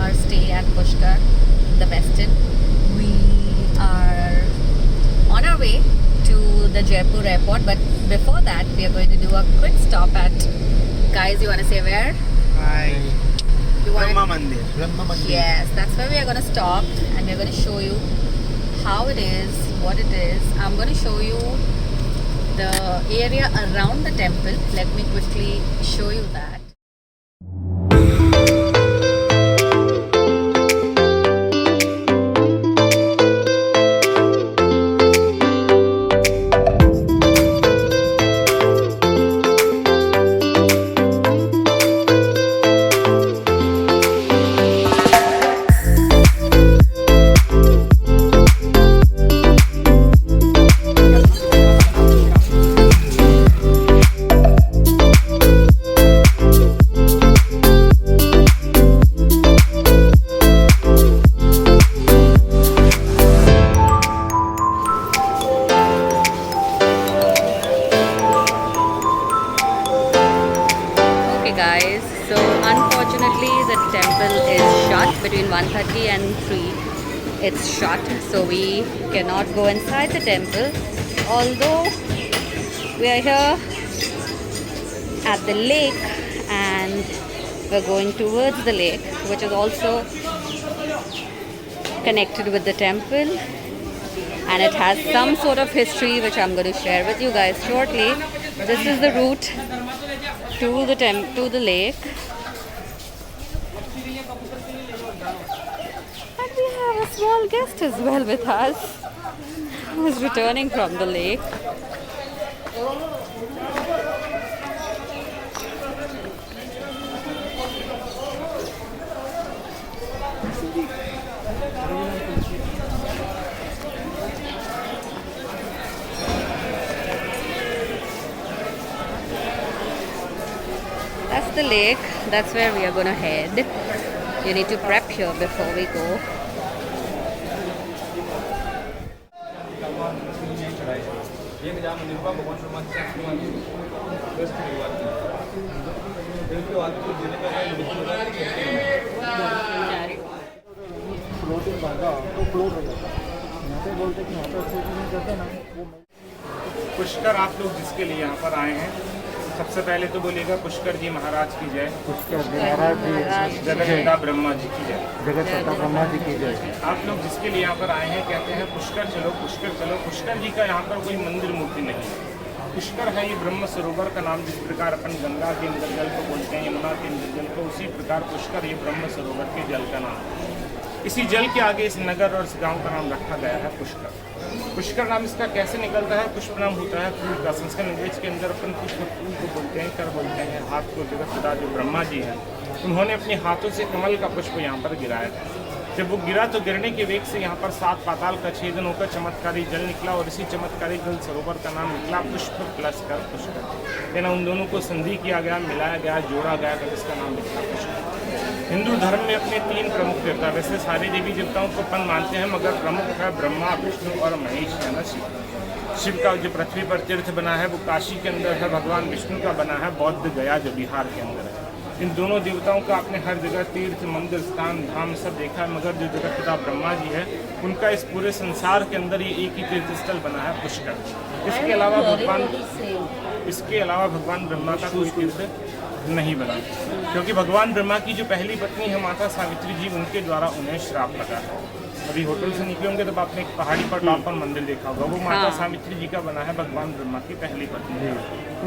our stay at Pushkar, the Westin. We are on our way to the Jaipur airport, but before that, we are going to do a quick stop at. Guys, you want to say where? Hi. You want Brahma Mandir. Yes, that's where we are going to stop, and we are going to show you how it is, what it is. I'm going to show you the area around the temple. Let me quickly show you that. Guys, so unfortunately the temple is shut between 1:30 and 3. It's shut, so we cannot go inside the temple, although we are here at the lake and we're going towards the lake, which is also connected with the temple, and it has some sort of history which I'm going to share with you guys shortly. This is the route to the lake, and we have a small guest as well with us who is returning from the lake. That's the lake. That's where we are going to head. You need to prep here before we go. Pushkar आप लोग जिसके लिए यहाँ पर आए हैं, सबसे पहले तो बोलिएगा पुष्कर जी महाराज की जय। पुष्कर जी महाराज जी जगत पिता ब्रह्मा जी की जय। जगत पिता ब्रह्मा जी की जय। आप लोग जिसके लिए यहाँ पर आए हैं कहते हैं पुष्कर चलो पुष्कर चलो। पुष्कर जी का यहाँ पर कोई मंदिर मूर्ति नहीं है। पुष्कर है ये ब्रह्म सरोवर का नाम। जिस प्रकार अपन गंगा के अंदर जल को बोलते हैं, यमुना के अंदर जल को, उसी प्रकार पुष्कर ये ब्रह्म सरोवर के जल का नाम है। इसी जल के आगे इस नगर और इस गांव का नाम रखा गया है पुष्कर। पुष्कर नाम इसका कैसे निकलता है? पुष्प नाम होता है फूल का। संस्कृत लैंग्वेज के अंदर अपन पुष्प फूल को बोलते हैं, कर बोलते हैं। हाथ को जगत पिता जो ब्रह्मा जी हैं, उन्होंने अपने हाथों से कमल का पुष्प यहाँ पर गिराया था। जब वो गिरा तो गिरने के वेग से यहाँ पर 7 पाताल का छेदन होकर चमत्कारी जल निकला, और इसी चमत्कारी जल सरोवर का नाम निकला पुष्प प्लस कर पुष्कर। यानी उन दोनों को संधि किया गया, मिलाया गया, जोड़ा गया, तब इसका नाम निकला पुष्कर। हिंदू धर्म में अपने 3 प्रमुख देवता, वैसे सारे देवी देवताओं को अपन मानते हैं, मगर प्रमुख है ब्रह्मा, विष्णु और महेश है ना शिव। शिव का जो पृथ्वी पर तीर्थ बना है वो काशी के अंदर है। भगवान विष्णु का बना है बौद्ध गया जो बिहार के अंदर है। इन दोनों देवताओं का आपने हर जगह तीर्थ मंदिर स्थान धाम सब देखा है, मगर जो जगत पिता ब्रह्मा जी है उनका इस पूरे संसार के अंदर ये एक ही तीर्थ स्थल बना है पुष्कर। इसके अलावा भगवान ब्रह्मा का कोई तीर्थ नहीं बना, क्योंकि भगवान ब्रह्मा की जो पहली पत्नी है माता सावित्री जी, उनके द्वारा उन्हें श्राप लगा है। अभी होटल से निकले होंगे तब आपने एक पहाड़ी पर टॉप पर मंदिर देखा होगा, वो माता सावित्री जी का बना है भगवान ब्रह्मा की पहली पत्नी।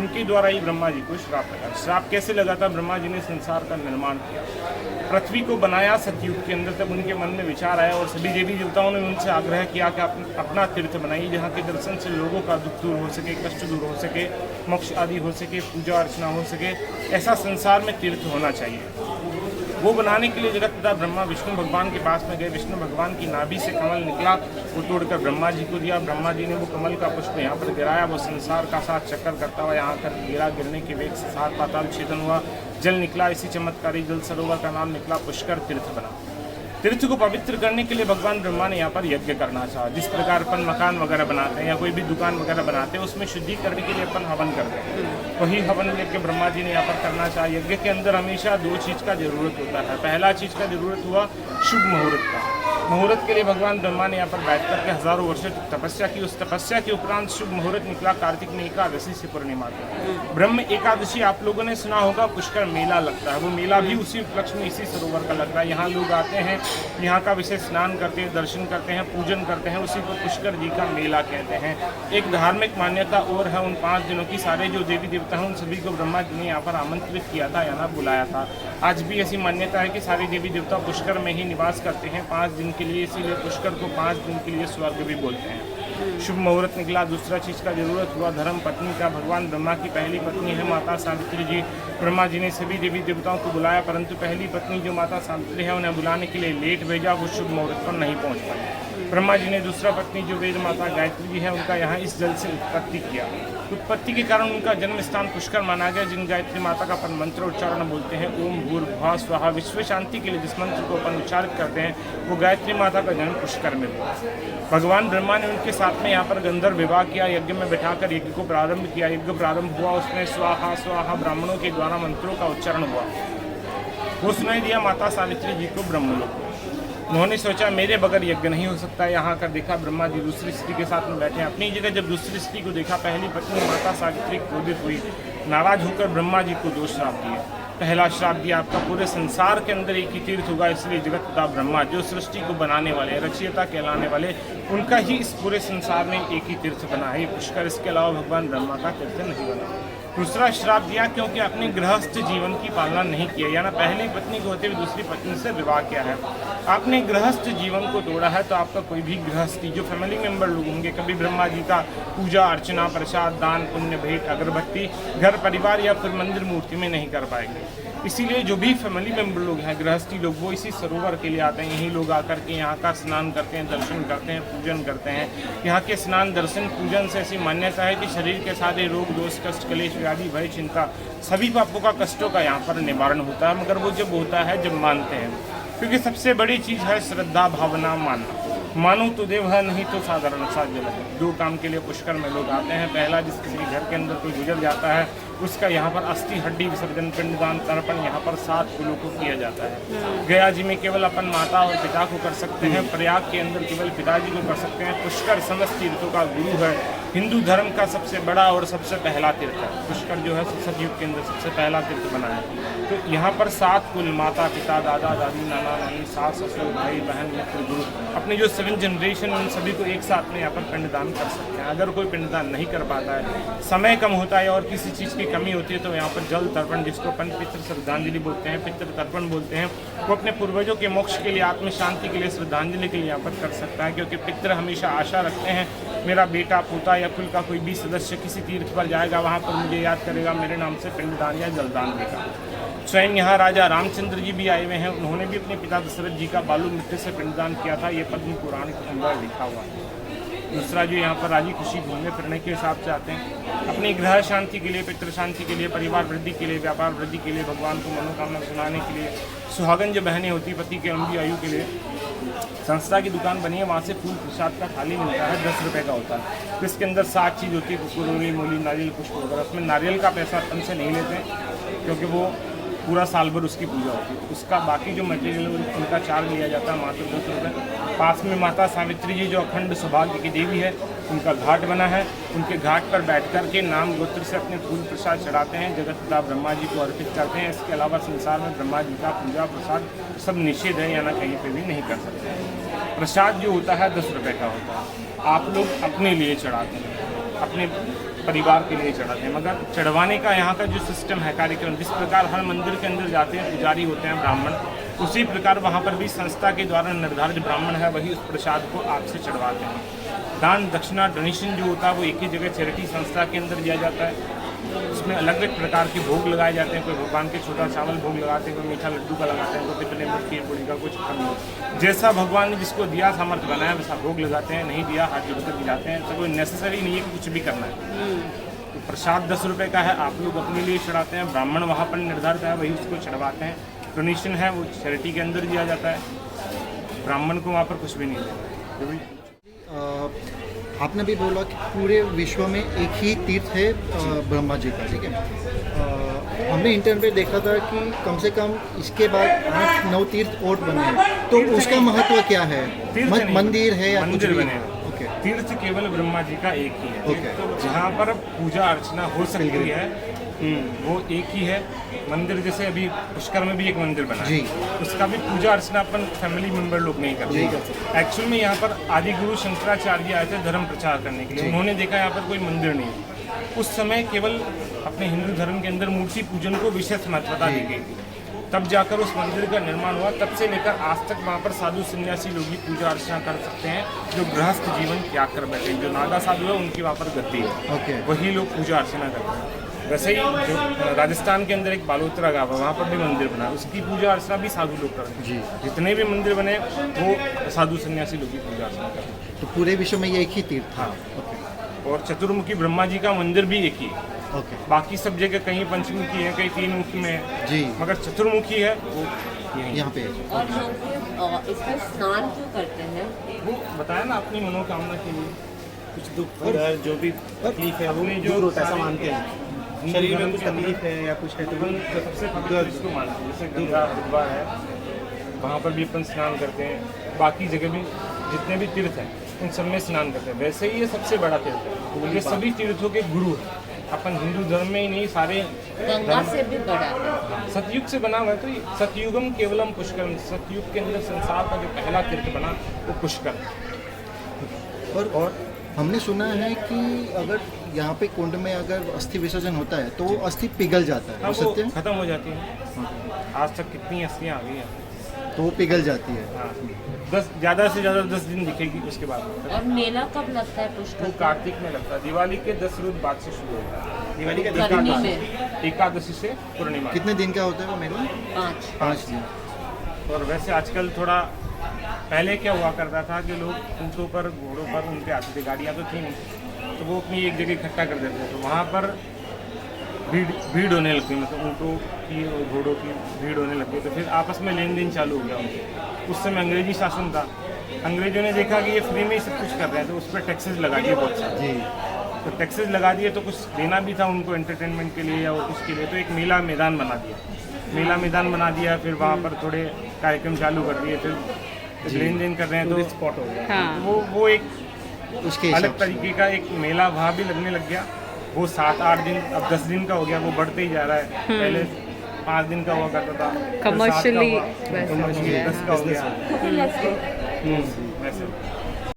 उनके द्वारा ही ब्रह्मा जी को श्राप लगा। श्राप कैसे लगा था? ब्रह्मा जी ने संसार का निर्माण किया, पृथ्वी को बनाया सतयुग के अंदर। तब उनके मन में विचार आया और सभी देवी देवताओं ने उनसे आग्रह किया कि आप अपना तीर्थ बनाइए, जहाँ के दर्शन से लोगों का दुख दूर हो सके, कष्ट दूर हो सके, मोक्ष आदि हो सके, पूजा अर्चना हो सके। ऐसा संसार में तीर्थ होना चाहिए। वो बनाने के लिए जगत पिता ब्रह्मा विष्णु भगवान के पास में गए। विष्णु भगवान की नाभि से कमल निकला, वो तोड़कर ब्रह्मा जी को दिया। ब्रह्मा जी ने वो कमल का पुष्प यहाँ पर गिराया। वो संसार का साथ चक्कर करता हुआ यहाँ कर गिरा। गिरने के वेग से 7 पाताल छेदन हुआ, जल निकला। इसी चमत्कारी जल सरोवर का नाम निकला पुष्कर, तीर्थ बना। तीर्थ को पवित्र करने के लिए भगवान ब्रह्मा ने यहाँ पर यज्ञ करना चाहा। जिस प्रकार अपन मकान वगैरह बनाते हैं या कोई भी दुकान वगैरह बनाते हैं, उसमें शुद्धिकरण के लिए अपन हवन करते हैं, वही हवन यज्ञ ब्रह्मा जी ने यहाँ पर करना चाहा। यज्ञ के अंदर हमेशा दो चीज़ का जरूरत होता है। पहला चीज़ का जरूरत हुआ शुभ मुहूर्त का। मुहूर्त के लिए भगवान ब्रह्मा ने यहाँ पर बैठ करके हजारों वर्षों तपस्या की। उस तपस्या के उपरांत शुभ मुहूर्त निकला कार्तिक में एकादशी से पूर्णिमा तक। ब्रह्म एकादशी आप लोगों ने सुना होगा, पुष्कर मेला लगता है। वो मेला भी उसी उपलक्ष्य में इसी सरोवर का लगता है। यहाँ लोग आते हैं, यहाँ का विशेष स्नान करते हैं, दर्शन करते हैं, पूजन करते हैं। उसी को पुष्कर जी का मेला कहते हैं। एक धार्मिक मान्यता और है उन 5 दिनों की। सारे जो देवी देवता हैं उन सभी को ब्रह्मा जी ने यहाँ पर आमंत्रित किया था, यहाँ बुलाया था। आज भी ऐसी मान्यता है कि सारे देवी देवता पुष्कर में ही निवास करते हैं 5 दिन के लिए। इसीलिए पुष्कर को 5 दिन के लिए स्वर्ग भी बोलते हैं। शुभ मुहूर्त निकला। दूसरा चीज़ का जरूरत हुआ धर्म पत्नी का। भगवान ब्रह्मा की पहली पत्नी है माता सावित्री जी। ब्रह्मा जी ने सभी देवी देवताओं को बुलाया, परंतु पहली पत्नी जो माता सावित्री है उन्हें बुलाने के लिए लेट भेजा, वो शुभ मुहूर्त पर नहीं पहुँच पाई। ब्रह्मा जी ने दूसरा पत्नी जो वेद माता गायत्री जी है उनका यहाँ इस जल से उत्पत्ति किया। उत्पत्ति के कारण उनका जन्म स्थान पुष्कर माना गया। जिन गायत्री माता का अपन मंत्र उच्चारण बोलते हैं, ओम भूर्भुवः स्वहा, विश्व शांति के लिए जिस मंत्र को अपन उच्चारित करते हैं, वो गायत्री माता का जन्म पुष्कर में हुआ। भगवान ब्रह्मा ने उनके साथ में यहाँ पर गंधर्व विवाह किया। यज्ञ में बैठाकर यज्ञ को प्रारंभ किया। यज्ञ प्रारंभ हुआ, उसमें स्वाहा स्वाहा ब्राह्मणों के द्वारा मंत्रों का उच्चारण हुआ। वो सुनाई दिया माता सावित्री जी को ब्रह्मलोक। उन्होंने सोचा मेरे बगैर यज्ञ नहीं हो सकता। यहाँ कर देखा ब्रह्मा जी दूसरी स्त्री के साथ में बैठे हैं। अपनी जगह जब दूसरी स्त्री को देखा, पहली पत्नी माता सावित्री क्रोधित हुई। नाराज होकर ब्रह्मा जी को 2 श्राप दिए। पहला श्राप दिया, आपका पूरे संसार के अंदर एक ही तीर्थ होगा, इसलिए जगत पिता ब्रह्मा जो सृष्टि को बनाने वाले, रचयिता कहलाने वाले, उनका ही इस पूरे संसार में एक ही तीर्थ बना है पुष्कर। इसके अलावा भगवान ब्रह्मा का तीर्थ नहीं बना। दूसरा श्राप दिया क्योंकि आपने गृहस्थ जीवन की पालना नहीं किया, यानी पहली पत्नी को होते हुए दूसरी पत्नी से विवाह किया है। आपने गृहस्थ जीवन को तोड़ा है, तो आपका कोई भी गृहस्थी जो फैमिली मेंबर लोग होंगे, कभी ब्रह्मा जी का पूजा अर्चना, प्रसाद, दान, पुण्य, भेंट, अगरबत्ती घर परिवार या फिर मंदिर मूर्ति में नहीं कर पाएंगे। इसीलिए जो भी फैमिली मेंबर लोग हैं, गृहस्थी लोग, वो इसी सरोवर के लिए आते हैं। यही लोग आकर के यहाँ का स्नान करते हैं, दर्शन करते हैं, पूजन करते हैं। यहाँ के स्नान, दर्शन, पूजन से ऐसी मान्यता है कि शरीर के सारे रोग, दोष, कष्ट, क्लेश, व्याधि, भय, चिंता, सभी पापों का, कष्टों का यहाँ पर निवारण होता है। मगर वो जब होता है जब मानते हैं, क्योंकि सबसे बड़ी चीज़ है श्रद्धा, भावना, मानना। मानो तो देव है, नहीं तो साधारण सा जल है। 2 काम के लिए पुष्कर में लोग आते हैं। पहला, जिस किसी के घर के अंदर कोई गुजर जाता है, उसका यहाँ पर अस्थि, हड्डी विसर्जन, पिंडदान, तर्पण यहाँ पर 7 कुलों को किया जाता है। गया जी में केवल अपन माता और पिता को कर सकते हैं। प्रयाग के अंदर केवल पिताजी को कर सकते हैं। पुष्कर समस्त तीर्थों का गुरु है। हिंदू धर्म का सबसे बड़ा और सबसे पहला तीर्थ है पुष्कर, जो है सतयुग के अंदर सबसे पहला तीर्थ बना है। तो यहाँ पर 7 कुल, माता, पिता, दादा, दादी, नाना, नानी, सास, ससुर, भाई, बहन, मित्र, गुरु, अपने जो 7 जनरेशन, उन सभी को एक साथ में यहाँ पर पिंडदान कर सकते हैं। अगर कोई पिंडदान नहीं कर पाता है, समय कम होता है और किसी चीज़ की कमी होती है, तो यहाँ पर जल तर्पण, जिसको अपन पितृ श्रद्धांजलि बोलते हैं, पितृ तर्पण बोलते हैं, वो अपने पूर्वजों के मोक्ष के लिए, आत्म शांति के लिए, श्रद्धांजलि के लिए यहाँ पर कर सकता है। क्योंकि पितृ हमेशा आशा रखते हैं, मेरा बेटा, पोता या कुल का कोई भी सदस्य किसी तीर्थ पर जाएगा, वहाँ पर मुझे याद करेगा, मेरे नाम से पिंडदान या जलदान देगा। स्वयं यहाँ राजा रामचंद्र जी भी आए हुए हैं। उन्होंने भी अपने पिता दशरथ जी का बालू मिट्टी से पिंडदान किया था। ये पद्म पुराण के अंदर लिखा हुआ है। दूसरा, जो यहाँ पर राजी खुशी घूमने फिरने के हिसाब से आते हैं, अपनी गृह शांति के लिए, पितृ शांति के लिए, परिवार वृद्धि के लिए, व्यापार वृद्धि के लिए, भगवान को मनोकामना सुनाने के लिए, सुहागन जो बहनें होती पति के लंबी आयु के लिए। संस्था की दुकान बनी है, वहाँ से फूल प्रसाद का थाली मिलता है, 10 रुपये का होता है। तो इसके अंदर 7 चीज़ होती है, कुकुरोली, मूली, नारियल, पुष्प वगैरह। उसमें नारियल का पैसा अपन से नहीं लेते हैं, क्योंकि वो पूरा साल भर उसकी पूजा होती है। उसका बाकी जो मटेरियल है उनका चार्ज लिया जाता है, मात्र 10 रुपये। पास में माता सावित्री जी जो अखंड सौभाग्य की देवी है, उनका घाट बना है। उनके घाट पर बैठ कर के नाम गोत्र से अपने फूल प्रसाद चढ़ाते हैं, जगत पिता ब्रह्मा जी को अर्पित करते हैं। इसके अलावा संसार में ब्रह्मा जी का पूजा प्रसाद सब निषेध है, या ना कहीं पर भी नहीं कर सकते हैं। प्रसाद जो होता है 10 रुपये का होता है। आप लोग अपने लिए चढ़ाते हैं, अपने परिवार के लिए चढ़ाते हैं। मगर चढ़वाने का यहाँ का जो सिस्टम है, कार्यक्रम, जिस प्रकार हर मंदिर के अंदर जाते हैं पुजारी होते हैं ब्राह्मण, उसी प्रकार वहाँ पर भी संस्था के द्वारा निर्धारित ब्राह्मण है, वही उस प्रसाद को आपसे चढ़वाते हैं। दान, दक्षिणा, डोनेशन जो होता है वो एक ही जगह चैरिटी संस्था के अंदर दिया जाता है। उसमें अलग अलग प्रकार के भोग लगाए जाते हैं। कोई भगवान के छोटा चावल भोग लगाते हैं, कोई मीठा लड्डू का लगाते हैं, कोई पितले में खीर पूड़ी का, कुछ कम। जैसा भगवान ने जिसको दिया, सामर्थ्य बनाया, वैसा भोग लगाते हैं। नहीं दिया, हाथ जोड़कर दिलाते हैं। तो कोई नेसेसरी नहीं है कि कुछ भी करना है। तो प्रसाद 10 रुपये का है, आप लोग अपने लिए चढ़ाते हैं। ब्राह्मण वहाँ पर निर्धारित है, वही उसको चढ़वाते हैं। डोनेशन है वो चैरिटी के अंदर दिया जाता है। ब्राह्मण को वहाँ पर कुछ भी नहीं देना है। आपने भी बोला कि पूरे विश्व में एक ही तीर्थ है ब्रह्मा जी का, ठीक है। हमने इंटरनेट पे देखा था कि कम से कम इसके बाद 8-9 तीर्थ और बने हैं, तो उसका महत्व क्या है? तीर्थ नहीं, मंदिर है या कुछ मंदिर भी? बने हैं। ओके, तीर्थ केवल ब्रह्मा जी का एक ही है। ओके। तो जहाँ पर पूजा अर्चना हो सकती है वो एक ही है। मंदिर जैसे अभी पुष्कर में भी एक मंदिर बना जी। है, उसका भी पूजा अर्चना अपन फैमिली मेंबर लोग नहीं करते। एक्चुअल में यहाँ पर आदि गुरु शंकराचार्य आए थे धर्म प्रचार करने के लिए। उन्होंने देखा यहाँ पर कोई मंदिर नहीं है। उस समय केवल अपने हिंदू धर्म के अंदर मूर्ति पूजन को विशेष महत्वता दी गई थी। तब जाकर उस मंदिर का निर्माण हुआ। तब से लेकर आज तक वहाँ पर साधु सन्यासी लोग ही पूजा अर्चना कर सकते हैं, जो गृहस्थ जीवन त्याग कर बैठे हैं। जो नागा साधु है उनकी वहाँ पर गद्दी है, ओके। वही लोग पूजा अर्चना करते हैं। वैसे ही जो राजस्थान के अंदर एक बालोतरा गाँव है, वहाँ पर भी मंदिर बना है, उसकी पूजा अर्चना भी साधु लोग करते हैं। जी। जितने भी मंदिर बने वो साधु सन्यासी लोग ही पूजा अर्चना करते हैं। तो पूरे विश्व में ये एक ही तीर्थ था। और चतुर्मुखी ब्रह्मा जी का मंदिर भी एक ही है। ओके, बाकी सब जगह कहीं पंचमुखी है, कहीं तीन मुखी में है, जी। मगर चतुर्मुखी है वो यहीं। यहाँ पे और लोग इसमें स्नान क्यों करते हैं? वो बताया ना अपनी मनोकामना के लिए, कुछ दुख दर्द जो भी तकलीफ है वो दूर होता है, ऐसा मानते हैं। शरीर में कुछ तकलीफ है या कुछ है तो अपन सबसे पवित्र इसको मानते हैं। जैसे गंगा हरिद्वार है, वहाँ पर भी अपन स्नान करते हैं। बाकी जगह भी जितने भी तीर्थ हैं उन सब में स्नान करते हैं। वैसे ही ये सबसे बड़ा तीर्थ है। ये सभी तीर्थों के गुरु हैं। अपन हिंदू धर्म में ही नहीं, सारे गंगा से भी बड़ा है। सतयुग से बना हुआ है। तो ये सतयुगम केवलम पुष्कर, सतयुग के अंदर संसार का जो पहला तीर्थ बना वो पुष्कर। और हमने सुना है कि अगर यहाँ पे कुंड में अगर अस्थि विसर्जन होता है तो वो अस्थि पिघल जाता है, हाँ, हो वो सकते हैं? खत्म हो जाती है। आज तक कितनी अस्थियाँ आ गई हैं। तो वो पिघल जाती है। हाँ, 10 ज़्यादा से ज़्यादा 10 दिन दिखेगी उसके बाद। और मेला कब लगता है पुष्कर वो का? कार्तिक में लगता है। दिवाली के 10 रोज बाद से शुरू होता है। दिवाली का गर्मी में एकादशी से पूर्णिमा। कितने दिन का होता है वो मेला? 5 दिन। और वैसे आजकल थोड़ा पहले क्या हुआ करता था कि लोग ऊँटों पर, घोड़ों पर उनके आते थे, गाड़ियाँ तो थी नहीं, तो वो अपनी एक जगह इकट्ठा कर देते थे। तो वहाँ पर भीड़ होने लगती, मतलब ऊँटों की और घोड़ों की भीड़ होने लगती। तो फिर आपस में लेन देन चालू हो गया उनके। उस समय अंग्रेजी शासन था। अंग्रेजों ने देखा कि ये फ्री में ही सब कुछ कर रहे हैं, तो उस पर टैक्सेस लगा दिए बहुत सारे। जी। तो टैक्सेस लगा दिए तो कुछ देना भी था उनको एंटरटेनमेंट के लिए या वो कुछ के लिए। तो एक मेला मैदान बना दिया। मेला मैदान बना दिया, फिर वहाँ पर थोड़े कार्यक्रम चालू कर दिए। फिर लेन देन कर रहे हैं तो स्पॉट हो गया। हाँ। वो एक उसके अलग हिसाब से। तरीके का एक मेला वहाँ भी लगने लग गया। वो 7-8 दिन, अब 10 दिन का हो गया। वो बढ़ते ही जा रहा है। पहले 5 दिन का हुआ करता था, फिर 7 का Commercially हुआ, वैसा हो commercially गया। 10 का हो गया। तो फिर ऐसे वैसे